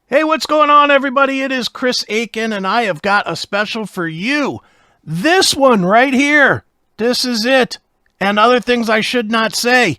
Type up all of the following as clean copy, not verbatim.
Hey, what's going on, everybody? It is Chris Aiken, and I have got a special for you. This one right here. This is it. And other things I should not say.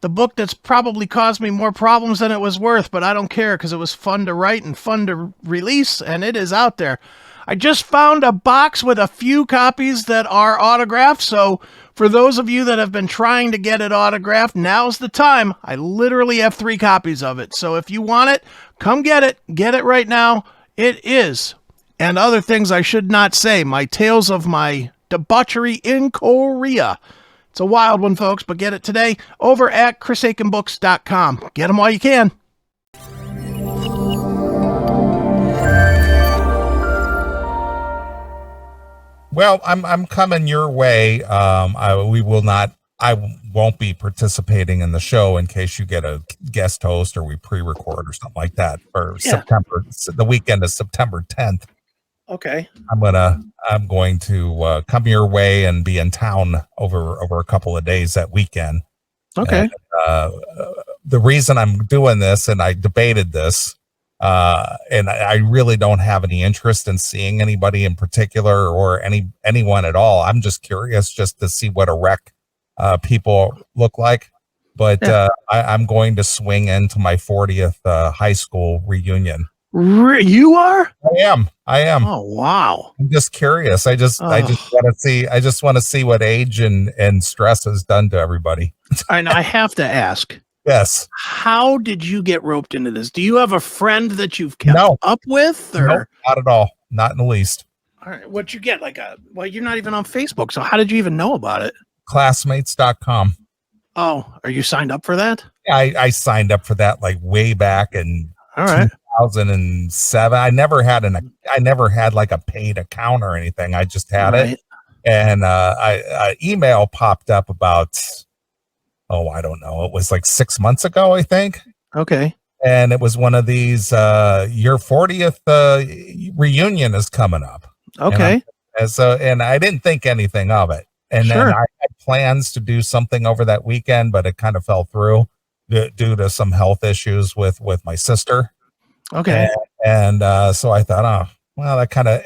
The book that's probably caused me more problems than it was worth, but I don't care because it was fun to write and fun to release, and it is out there. I just found a box with a few copies that are autographed, so for those of you that have been trying to get it autographed, now's the time. I literally have 3 copies of it, so if you want it, come get it. Get it right now. It is. And other things I should not say. My tales of my debauchery in Korea. It's a wild one, folks, but get it today over at chrisaikenbooks.com. Get them while you can. Well, I'm coming your way. I won't be participating in the show in case you get a guest host or we pre-record or something like that for the weekend of September 10th. Okay. I'm going to come your way and be in town over a couple of days that weekend. Okay. And, the reason I'm doing this, and I debated this, and I really don't have any interest in seeing anybody in particular or anyone at all. I'm just curious just to see what a wreck people look like. But I'm going to swing into my 40th high school reunion. You are? I am. Oh, wow. I'm just curious. I just want to see what age and stress has done to everybody. And I have to ask. Yes. How did you get roped into this? Do you have a friend that you've kept up with? Or? No, not at all. Not in the least. All right. What'd you get? Well, you're not even on Facebook. So how did you even know about it? Classmates.com. Oh, are you signed up for that? I signed up for that like way back in all right. 2007. I never had like a paid account or anything. I just had it. And I email popped up about, I don't know. It was like 6 months ago, I think. Okay. And it was one of these, your 40th reunion is coming up. Okay. And I didn't think anything of it. And then I had plans to do something over that weekend, but it kind of fell through due to some health issues with my sister. Okay. And so I thought, and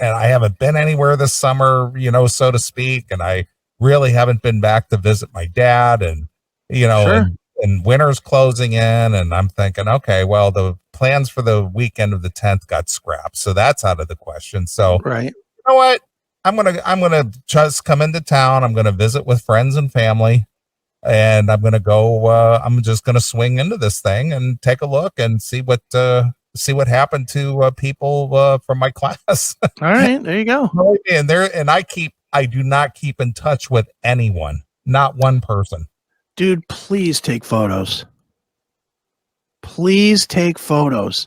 I haven't been anywhere this summer, so to speak. And I really haven't been back to visit my dad and, and winter's closing in. And I'm thinking, okay, well, the plans for the weekend of the 10th got scrapped. So that's out of the question. So, you know what? I'm going to just come into town. I'm going to visit with friends and family. And I'm going to go, I'm just going to swing into this thing and take a look and see what happened to people from my class. All right, there you go. And I do not keep in touch with anyone, not one person. Dude, please take photos. Please take photos.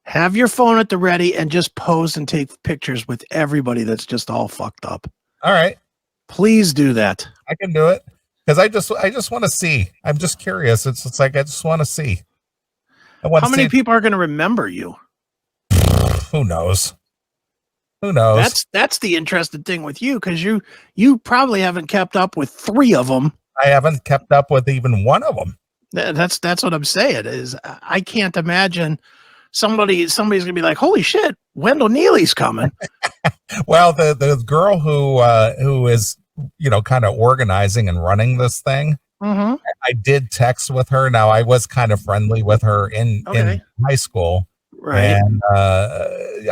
Have your phone at the ready and just pose and take pictures with everybody that's just all fucked up. All right. Please do that. I can do it. Because I just want to see. I'm just curious. It's like I just want to see. How many people are going to remember you? Who knows? Who knows? That's the interesting thing with you, because you probably haven't kept up with 3 of them. I haven't kept up with even one of them. That's what I'm saying. Is I can't imagine somebody's going to be like, holy shit, Wendell Neely's coming. Well, the girl who is kind of organizing and running this thing. Mm-hmm. I did text with her. Now I was kind of friendly with her in high school, right? And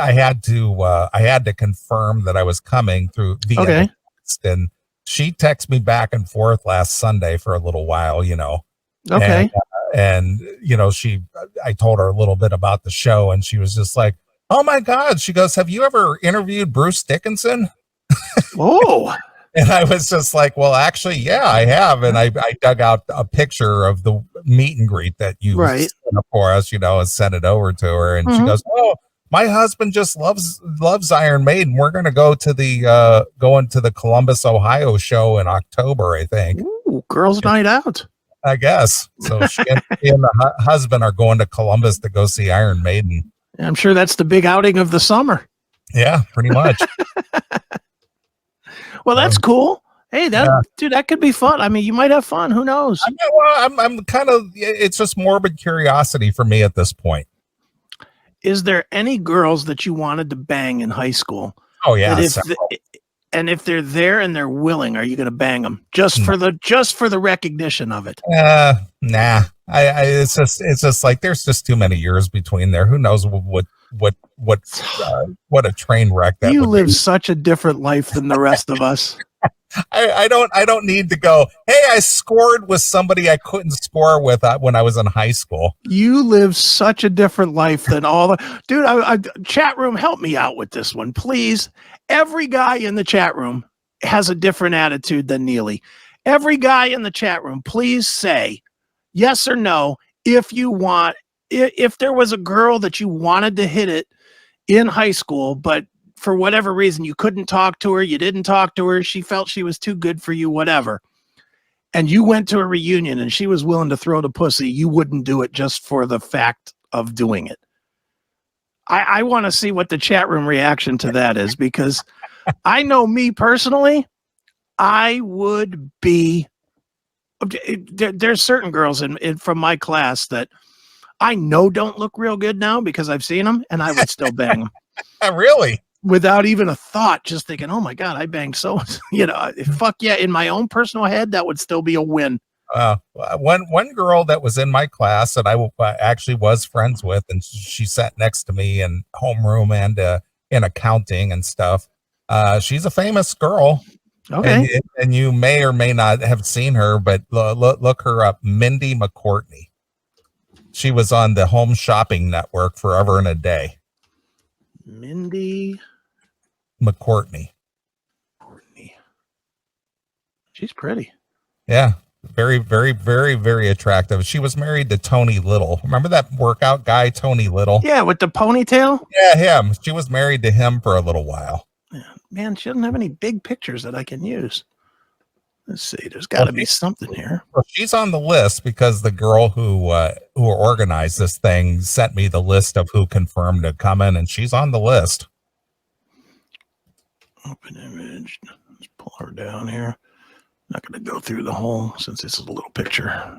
I had to confirm that I was coming through via text, and she texted me back and forth last Sunday for a little while, Okay. And I told her a little bit about the show, and she was just like, "Oh my God!" She goes, "Have you ever interviewed Bruce Dickinson?" Oh. And I was just like, well, actually, yeah, I have. And I dug out a picture of the meet and greet that you set up for us, and sent it over to her. And she goes, "Oh, my husband just loves Iron Maiden. We're going to go to going to the Columbus, Ohio show in October, I think." Ooh, girls' night out. I guess. So she and the husband are going to Columbus to go see Iron Maiden. I'm sure that's the big outing of the summer. Yeah, pretty much. Well, that's cool. Hey, dude, that could be fun. I mean, you might have fun. Who knows? I'm kind of, it's just morbid curiosity for me at this point. is there any girls that you wanted to bang in high school? Oh yeah. And if they're there and they're willing, are you going to bang them just for the recognition of it? Nah. It's just like there's just too many years between there. Who knows what a train wreck that you would live be. such a different life than the rest of us. I don't need to go, hey, I scored with somebody I couldn't score with when I was in high school. You live such a different life than all the dude. Chat room, help me out with this one, please. Every guy in the chat room has a different attitude than Neeley. Every guy in the chat room, please say yes or no if there was a girl that you wanted to hit it in high school, but for whatever reason, you couldn't talk to her, you didn't talk to her, she felt she was too good for you, whatever. And you went to a reunion and she was willing to throw the pussy, you wouldn't do it just for the fact of doing it. I want to see what the chat room reaction to that is, because I know me personally, I would be, there's certain girls from my class that I know don't look real good now because I've seen them, and I would still bang them. Really? Without even a thought, just thinking, oh my God, I banged so, fuck yeah. In my own personal head, that would still be a win. One girl that was in my class that I actually was friends with, and she sat next to me in homeroom and in accounting and stuff. She's a famous girl. Okay. And you may or may not have seen her, but look her up, Mindy McCourtney. She was on the Home Shopping Network forever and a day. Mindy McCourtney. She's pretty. Yeah. Very, very, very, very attractive. She was married to Tony Little. Remember that workout guy, Tony Little? Yeah, with the ponytail? Yeah, him. She was married to him for a little while. Yeah. Man, she doesn't have any big pictures that I can use. Let's see. There's got to be something here. Well, she's on the list because the girl who organized this thing sent me the list of who confirmed to come in, and she's on the list. Open image. Let's pull her down here. Not going to go through the whole, since this is a little picture.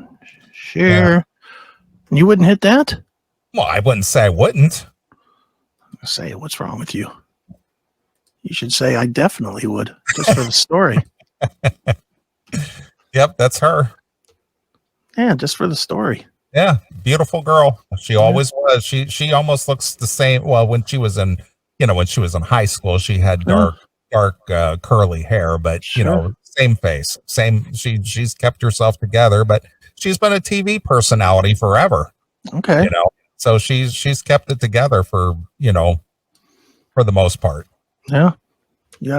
Share. Yeah. You wouldn't hit that? Well, I wouldn't say I wouldn't. Say, what's wrong with you? You should say, I definitely would, just for the story. Yep, that's her. Yeah, just for the story. Yeah, beautiful girl. She always was. She almost looks the same. Well, when she was in high school, she had dark curly hair, but sure. Same face, same. She's kept herself together, but she's been a TV personality forever. Okay. So she's kept it together for the most part. Yeah. You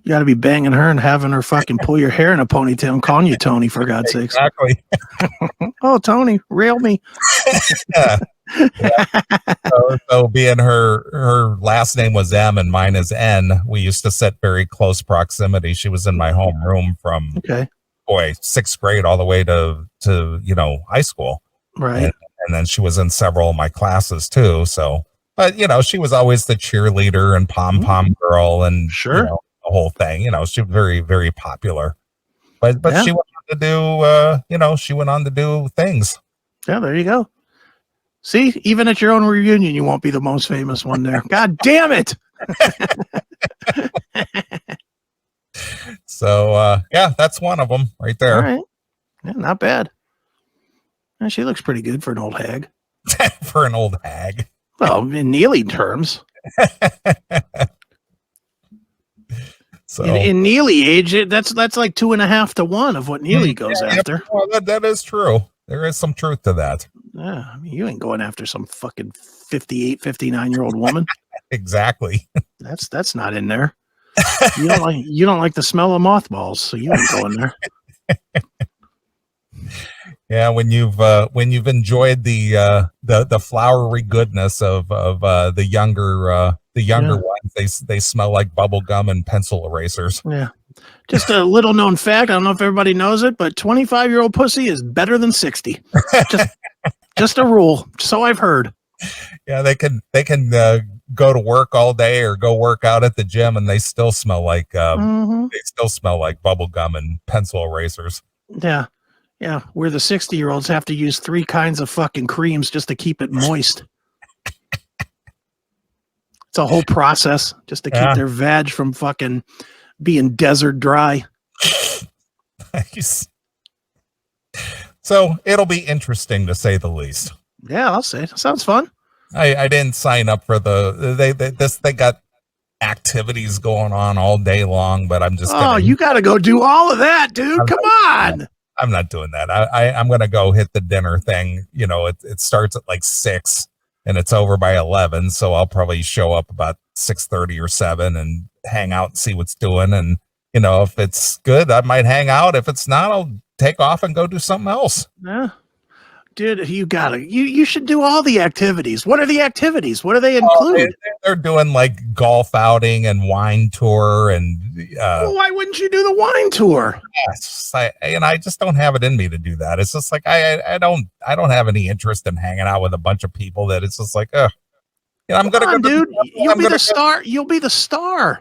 gotta be banging her and having her fucking pull your hair in a ponytail and calling you Tony, for God's sakes. Exactly. Oh, Tony, rail me. Yeah. So being her last name was M and mine is N, we used to sit very close proximity. She was in my homeroom from 6th grade all the way to high school. Right. And then she was in several of my classes too. So, but she was always the cheerleader and pom-pom girl and sure. The whole thing. She was very, very popular. But she went on to do she went on to do things. Yeah, there you go. See, even at your own reunion, you won't be the most famous one there. God damn it. So, that's one of them right there. All right. Yeah, not bad. Yeah, she looks pretty good for an old hag. For an old hag. Well, in Neeley terms. So in Neeley age, that's like 2.5 to 1 of what Neeley goes after. Well, that is true. There is some truth to that. Yeah, I mean, you ain't going after some fucking 58, 59-year-old woman. Exactly. That's not in there. You don't like the smell of mothballs, so you ain't going there. Yeah, when you've enjoyed the flowery goodness of the younger ones, they smell like bubble gum and pencil erasers. Yeah. Just a little known fact. I don't know if everybody knows it, but 25-year-old pussy is better than 60. Just a rule. So I've heard. Yeah, they can go to work all day or go work out at the gym, and they still smell like bubble gum and pencil erasers. Yeah, yeah. Where the 60-year-olds have to use 3 kinds of fucking creams just to keep it moist. It's a whole process just to keep their veg from fucking being desert dry. Nice. So it'll be interesting to say the least. Yeah, I'll say. Sounds fun. I didn't sign up for they got activities going on all day long, but I'm just you got to go do all of that, dude. Come on. I'm not doing that. I'm going to go hit the dinner thing. You know, it starts at like 6 and it's over by 11. So I'll probably show up about 6:30 or 7 and hang out and see what's doing. And, you know, if it's good, I might hang out. If it's not, I'll take off and go do something else. Yeah. Dude, you should do all the activities. What are the activities? What do they include? They're doing like golf outing and wine tour and well, why wouldn't you do the wine tour? Yes, I just don't have it in me to do that. It's just like I don't have any interest in hanging out with a bunch of people that it's just like, I'm gonna go, dude. You'll be the star. You'll be the star.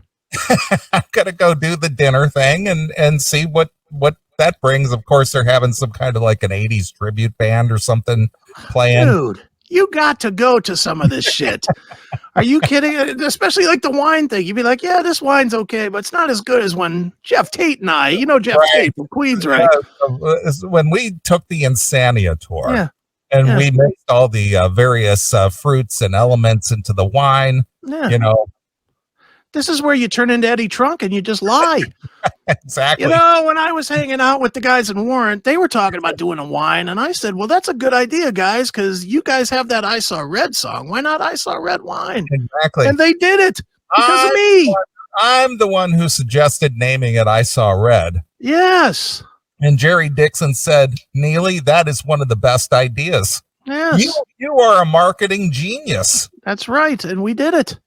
I'm gonna go do the dinner thing and see what that brings. Of course, they're having some kind of like an 80s tribute band or something playing. Dude, you got to go to some of this shit. Are you kidding? Especially like the wine thing. You'd be like, yeah, this wine's okay, but it's not as good as when Jeff Tate and I, Jeff Tate from Queens, right? When we took the Insania tour and we mixed all the various fruits and elements into the wine, This is where you turn into Eddie Trunk and you just lie. Exactly. When I was hanging out with the guys in Warrant, they were talking about doing a wine. And I said, well, that's a good idea, guys, because you guys have that I Saw Red song. Why not I Saw Red wine? Exactly. And they did it because of me. I'm the one who suggested naming it I Saw Red. Yes. And Jerry Dixon said, Neeley, that is one of the best ideas. Yes. You are a marketing genius. That's right. And we did it.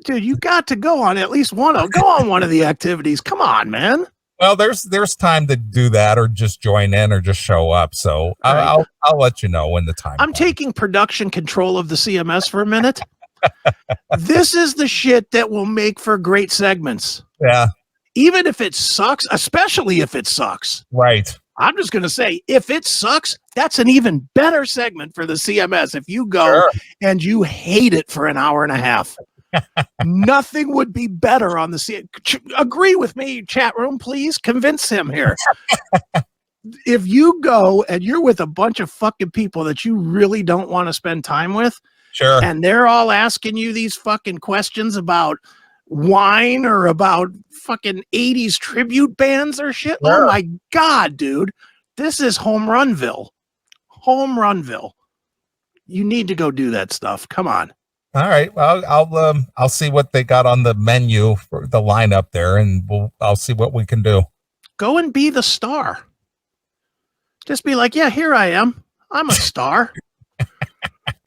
Dude, you got to go on at least one of the activities. Come on, man. Well, there's time to do that or just join in or just show up. So I'll let you know when the time I'm comes. Taking production control of the CMS for a minute. This is the shit that will make for great segments. Yeah. Even if it sucks, especially if it sucks. Right. I'm just going to say, if it sucks, that's an even better segment for the CMS. If you go and you hate it for an hour and a half, nothing would be better on the CMS. Agree with me, chat room, please. Convince him here. If you go and you're with a bunch of fucking people that you really don't want to spend time with, and they're all asking you these fucking questions about wine or about fucking 80s tribute bands or shit. Oh my God, dude. This is Home Runville. Home Runville. You need to go do that stuff. Come on. All right. Well, I'll see what they got on the menu for the lineup there, and I'll see what we can do. Go and be the star. Just be like, yeah, here I am. I'm a star.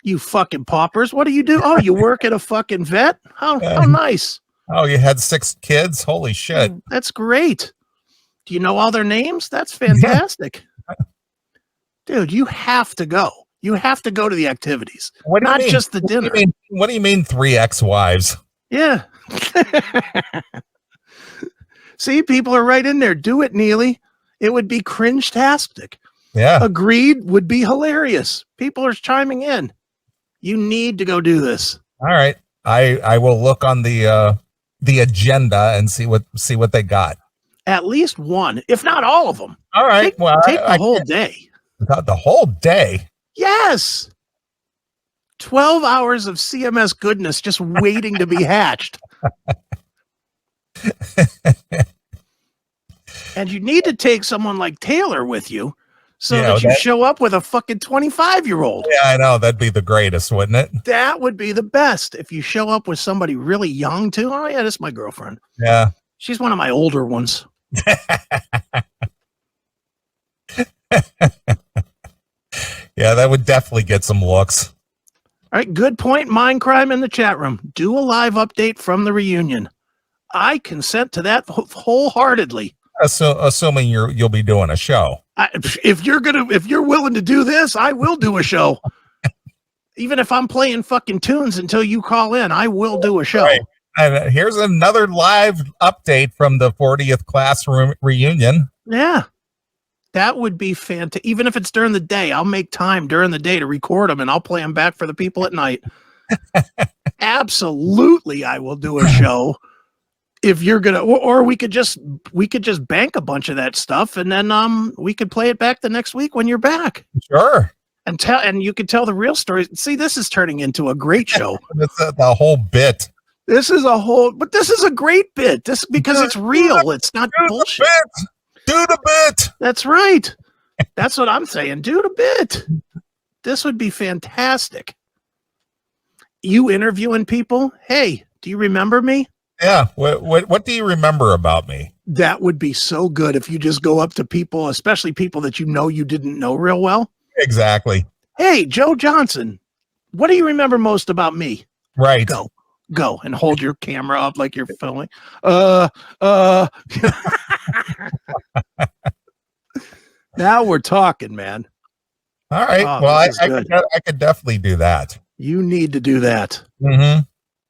You fucking paupers. What do you do? Oh, you work at a fucking vet? How nice. Oh, you had 6 kids? Holy shit. That's great. Do you know all their names? That's fantastic. Dude, you have to go. You have to go to the activities. Not just the dinner. What do you mean 3 ex-wives? Yeah. See, people are right in there. Do it, Neeley. It would be cringe-tastic. Yeah. Agreed would be hilarious. People are chiming in. You need to go do this. All right. I will look on the agenda and see what they got. At least one, if not all of them. All right. Take the whole day. The whole day? Yes. 12 hours of CMS goodness just waiting to be hatched. And you need to take someone like Taylor with you so that you show up with a fucking 25-year-old. Yeah, I know. That'd be the greatest, wouldn't it? That would be the best if you show up with somebody really young, too. Oh, yeah, this is my girlfriend. Yeah. She's one of my older ones. Yeah, that would definitely get some looks. All right, good point. Mind crime in the chat room. Do a live update from the reunion. I consent to that wholeheartedly. Assuming you'll be doing a show. If you're willing to do this, I will do a show. Even if I'm playing fucking tunes until you call in, I will do a show. Right. And here's another live update from the 40th class reunion. Yeah. That would be fantastic. Even if it's during the day, I'll make time during the day to record them and I'll play them back for the people at night. Absolutely, I will do a show. If you're gonna, or we could just bank a bunch of that stuff, and then we could play it back the next week when you're back. Sure. And you could tell the real stories. See, this is turning into a great show. It's the whole bit. This is a great bit. This because it's real. It's not bullshit. Do the bit. That's right. That's what I'm saying. Do the bit. This would be fantastic. You interviewing people. Hey, do you remember me? Yeah. What do you remember about me? That would be so good if you just go up to people, especially people that you didn't know real well. Exactly. Hey, Joe Johnson, what do you remember most about me? Right. Go and hold your camera up like you're filming. Now we're talking, man. All right. Well, I could definitely do that. You need to do that. Mm-hmm.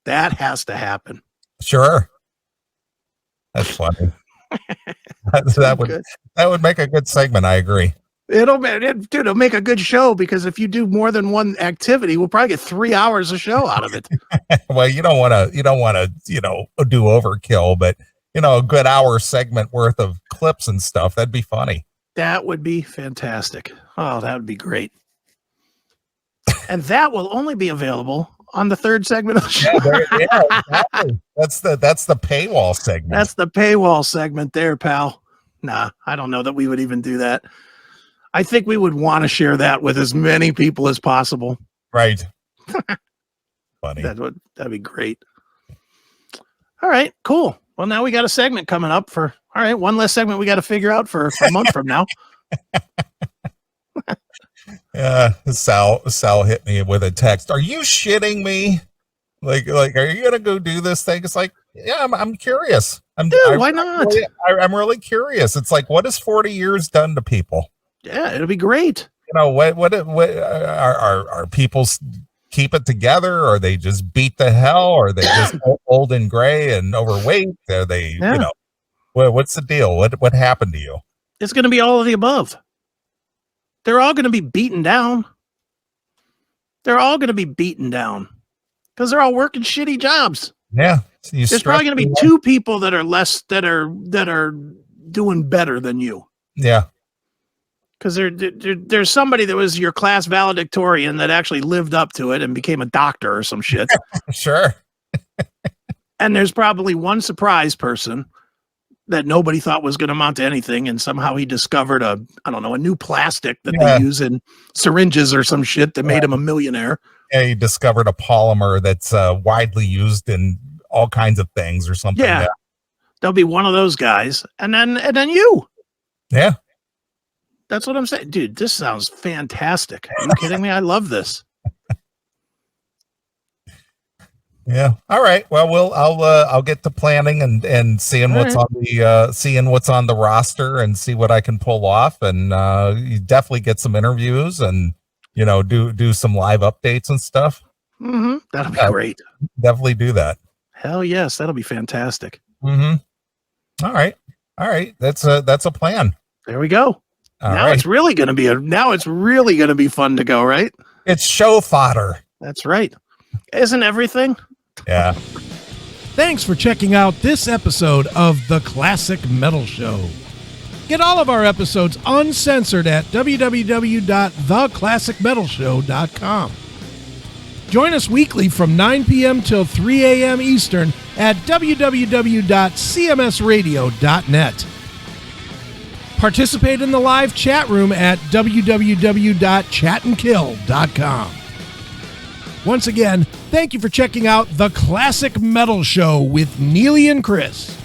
That has to happen. Sure. That's funny. that would make a good segment. I agree. It'll make a good show because if you do more than one activity, we'll probably get 3 hours of show out of it. Well, you don't want to, do overkill, but a good hour segment worth of clips and stuff. That'd be funny. That would be fantastic. Oh, that would be great. And that will only be available on the third segment of the show. Yeah, exactly. That's the paywall segment. That's the paywall segment there, pal. Nah, I don't know that we would even do that. I think we would want to share that with as many people as possible. Right. Funny. That'd be great. All right, cool. Well, now we got a segment coming up one less segment we got to figure out for a month from now. Yeah, Sal hit me with a text. Are you shitting me? Like, are you gonna go do this thing? It's like, yeah, I'm curious. Why not? I'm really curious. It's like, what has 40 years done to people? Yeah, it'll be great. What are people keep it together, or they just beat the hell, or they just old and gray and overweight? Are they, what's the deal? What happened to you? It's going to be all of the above. They're all going to be beaten down. They're all going to be beaten down because they're all working shitty jobs. Yeah. There's probably going to be two people that are doing better than you. Yeah. Because there's somebody that was your class valedictorian that actually lived up to it and became a doctor or some shit. Sure. And there's probably one surprise person that nobody thought was going to amount to anything, and somehow he discovered a new plastic that they use in syringes or some shit that made him a millionaire. Yeah, he discovered a polymer that's widely used in all kinds of things or something. Yeah, there'll be one of those guys, and then you. Yeah. That's what I'm saying. Dude, this sounds fantastic. Are you kidding me? I love this. Yeah. All right. Well, I'll get to planning and seeing what's on the roster and see what I can pull off, and you definitely get some interviews and do some live updates and stuff. Mm-hmm. That'll be great. Definitely do that. Hell yes, that'll be fantastic. Mm-hmm. All right. That's a plan. There we go. It's really going to be fun to go, right? It's show fodder. That's right. Isn't everything? Yeah. Thanks for checking out this episode of The Classic Metal Show. Get all of our episodes uncensored at www.theclassicmetalshow.com. Join us weekly from 9 p.m. till 3 a.m. Eastern at www.cmsradio.net. Participate in the live chat room at www.chatandkill.com. Once again, thank you for checking out The Classic Metal Show with Neeley and Chris.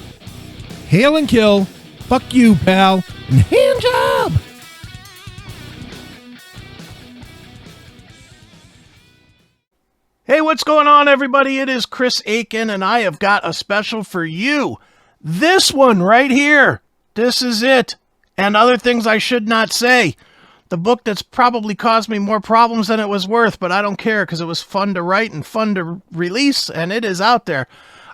Hail and kill, fuck you, pal, and hand job! Hey, what's going on, everybody? It is Chris Aiken, and I have got a special for you. This one right here. This is it. And other things I should not say. The book that's probably caused me more problems than it was worth, but I don't care because it was fun to write and fun to release, and it is out there.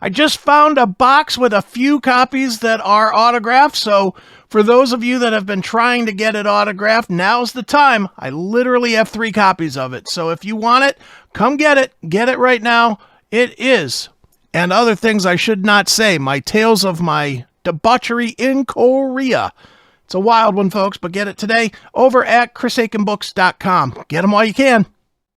I just found a box with a few copies that are autographed, so for those of you that have been trying to get it autographed, now's the time. I literally have 3 copies of it, so if you want it, Come get it. Get it right now. It is, and other things I should not say, my tales of my debauchery in Korea. It's a wild one, folks, but get it today over at chrisaikenbooks.com. Get them while you can.